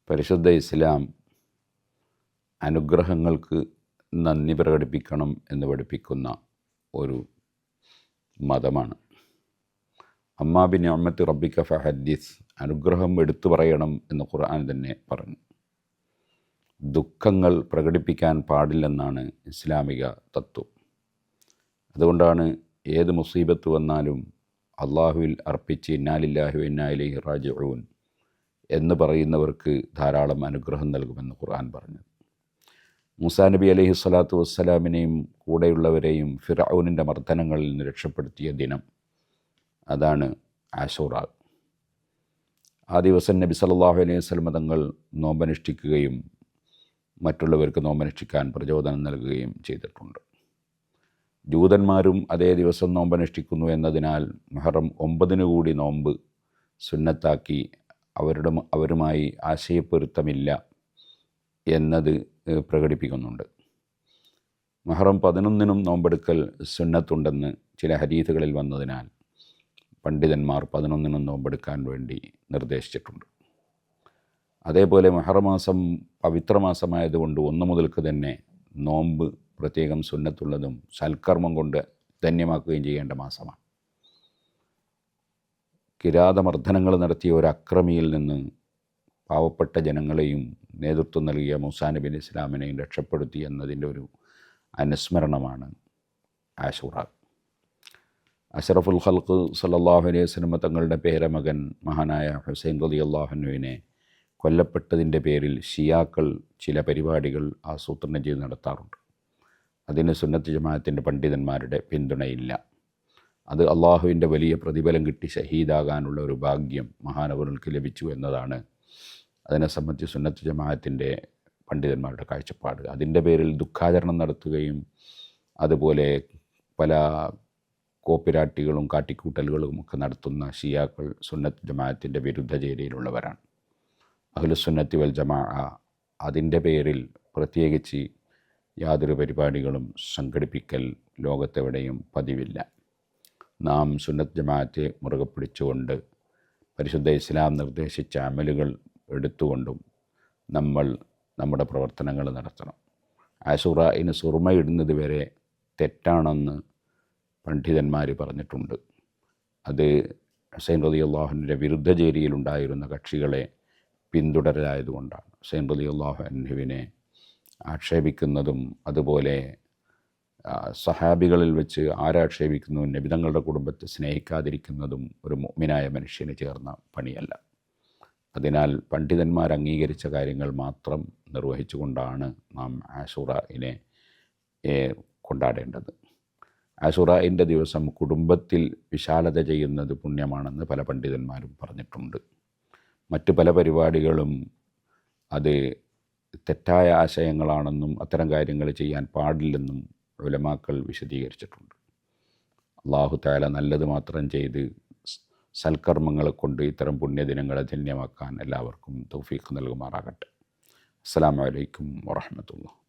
പരിശുദ്ധ ഇസ്ലാം അനുഗ്രഹങ്ങൾക്ക് നന്ദി പ്രകടിപ്പിക്കണം എന്ന് പഠിപ്പിക്കുന്ന ഒരു മതമാണ്. അമ്മാ ബി നിഅമത്തി റബ്ബിക ഫഹദ്ദിസ്, അനുഗ്രഹം എടുത്തു പറയണം എന്ന് ഖുർആൻ തന്നെ പറഞ്ഞു. ദുഃഖങ്ങൾ പ്രകടിപ്പിക്കാൻ പാടില്ലെന്നാണ് ഇസ്ലാമിക തത്വം. അതുകൊണ്ടാണ് ഏത് മുസീബത്ത് വന്നാലും അള്ളാഹുവിൽ അർപ്പിച്ച് ഇന്നാലില്ലാഹി വ ഇന്നാ ഇലൈഹി റാജിഊൻ എന്ന് പറയുന്നവർക്ക് ധാരാളം അനുഗ്രഹം നൽകുമെന്ന് ഖുർആൻ പറഞ്ഞു. മൂസാ നബി അലൈഹി സ്വലാത്തു വസ്സലാമിനെയും കൂടെയുള്ളവരെയും ഫിർഔനിൻ്റെ മർദ്ദനങ്ങളിൽ നിന്ന് രക്ഷപ്പെടുത്തിയ ദിനം, അതാണ് ആശൂറ. ആ ദിവസം നബി സല്ലല്ലാഹു അലൈഹി വസല്ലം തങ്ങൾ നോമ്പനുഷ്ഠിക്കുകയും മറ്റുള്ളവർക്ക് നോമ്പനുഷ്ഠിക്കാൻ പ്രചോദനം നൽകുകയും ചെയ്തിട്ടുണ്ട്. ജൂതന്മാരും അതേ ദിവസം നോമ്പനുഷ്ഠിക്കുന്നു എന്നതിനാൽ മുഹറം 9 കൂടി നോമ്പ് സുന്നത്താക്കി അവരുമായി ആശയപ്പൊരുത്തമില്ല എന്നത് പ്രകടിപ്പിക്കുന്നുണ്ട്. മുഹറം 11 നോമ്പെടുക്കൽ സുന്നത്തുണ്ടെന്ന് ചില ഹദീസുകളിൽ വന്നതിനാൽ പണ്ഡിതന്മാർ 11 നോമ്പെടുക്കാൻ വേണ്ടി നിർദ്ദേശിച്ചിട്ടുണ്ട്. അതേപോലെ മുഹറം മാസം പവിത്രമാസമായതുകൊണ്ട് 1 മുതൽക്ക് തന്നെ നോമ്പ് പ്രത്യേകം സുന്നത്തുള്ളതും സൽക്കർമ്മം കൊണ്ട് ധന്യമാക്കുകയും ചെയ്യേണ്ട മാസമാണ്. കിരാതമർദ്ദനങ്ങൾ നടത്തിയ ഒരു അക്രമിയിൽ നിന്ന് പാവപ്പെട്ട ജനങ്ങളെയും നേതൃത്വം നൽകിയ മൂസാ നബി അലൈഹി ഇസ്ലാമിനെയും രക്ഷപ്പെടുത്തി എന്നതിൻ്റെ ഒരു അനുസ്മരണമാണ് ആശൂറ. അഷ്റഫുൽ ഖൽഖ് സല്ലല്ലാഹു അലൈഹി വസല്ലം തങ്ങളുടെ പേരമകൻ മഹാനായ ഹുസൈൻ റളിയല്ലാഹു അൻഹുവിനെ കൊല്ലപ്പെട്ടതിൻ്റെ പേരിൽ ഷിയാക്കൾ ചില പരിപാടികൾ ആസൂത്രണം ചെയ്ത് നടത്താറുണ്ട്. അതിന് സുന്നത്ത് ജമാഅത്തിൻ്റെ പണ്ഡിതന്മാരുടെ പിന്തുണയില്ല. അത് അള്ളാഹുവിൻ്റെ വലിയ പ്രതിഫലം കിട്ടി ഷഹീദാകാനുള്ള ഒരു ഭാഗ്യം മഹാനവറുകൾക്ക് ലഭിച്ചു എന്നതാണ് അതിനെ സംബന്ധിച്ച് സുന്നത്ത് ജമാഅത്തിൻ്റെ പണ്ഡിതന്മാരുടെ കാഴ്ചപ്പാട്. അതിൻ്റെ പേരിൽ ദുഃഖാചരണം നടത്തുകയും അതുപോലെ പല കോപ്പിരാട്ടികളും കാട്ടിക്കൂട്ടലുകളും ഒക്കെ നടത്തുന്ന ഷിയാക്കൾ സുന്നത്ത് ജമാഅത്തിൻ്റെ വിരുദ്ധ ചേരിയിലുള്ളവരാണ്. അഹ്ലുസുന്നത്തി വൽ ജമാഅ അതിൻ്റെ പേരിൽ പ്രത്യേകിച്ച് യാതൊരു പരിപാടികളും സംഘടിപ്പിക്കൽ ലോകത്തെവിടെയും പതിവില്ല. നാം സുന്നത്ത് ജമാഅത്തെ മുറുകെ പിടിച്ചുകൊണ്ട് പരിശുദ്ധ ഇസ്ലാം നിർദ്ദേശിച്ച അമലുകൾ എടുത്തുകൊണ്ടും നമ്മൾ നമ്മുടെ പ്രവർത്തനങ്ങൾ നടത്തണം. ആശൂറയിന് സുറുമയിടുന്നത് വരെ തെറ്റാണെന്ന് പണ്ഡിതന്മാർ പറഞ്ഞിട്ടുണ്ട്. അത് ഹുസൈൻ റളിയല്ലാഹു അൻഹുവിൻ്റെ വിരുദ്ധ ചേരിയിലുണ്ടായിരുന്ന കക്ഷികളെ പിന്തുടരലായതുകൊണ്ടാണ്. ഹുസൈൻ റളിയല്ലാഹു അൻഹുവിനെ ആക്ഷേപിക്കുന്നതും അതുപോലെ സഹാബികളിൽ വെച്ച് ആരാക്ഷേപിക്കുന്നു, നബി തങ്ങളുടെ കുടുംബത്തെ സ്നേഹിക്കാതിരിക്കുന്നതും ഒരു മുഅ്മിനായ മനുഷ്യന് ചേർന്ന പണിയല്ല. അതിനാൽ പണ്ഡിതന്മാർ അംഗീകരിച്ച കാര്യങ്ങൾ മാത്രം നിർവഹിച്ചുകൊണ്ടാണ് നാം ആശൂറയിനെ കൊണ്ടാടേണ്ടത്. ആശൂറയിൻ്റെ ദിവസം കുടുംബത്തിൽ വിശാലത ചെയ്യുന്നത് പുണ്യമാണെന്ന് പല പണ്ഡിതന്മാരും പറഞ്ഞിട്ടുണ്ട്. മറ്റു പല പരിപാടികളും അത് തെറ്റായ ആശയങ്ങളാണെന്നും അത്തരം കാര്യങ്ങൾ ചെയ്യാൻ പാടില്ലെന്നും ഉലമാക്കൾ വിശദീകരിച്ചിട്ടുണ്ട്. അല്ലാഹു തആല നല്ലത് മാത്രം ചെയ്ത് സൽക്കർമ്മങ്ങളെ കൊണ്ട് ഇത്തരം പുണ്യദിനങ്ങളെ ധന്യമാക്കാൻ എല്ലാവർക്കും തൗഫീഖ് നൽകുമാറാകട്ടെ. അസ്സലാമു അലൈക്കും വറഹ്മത്തുള്ളാഹി.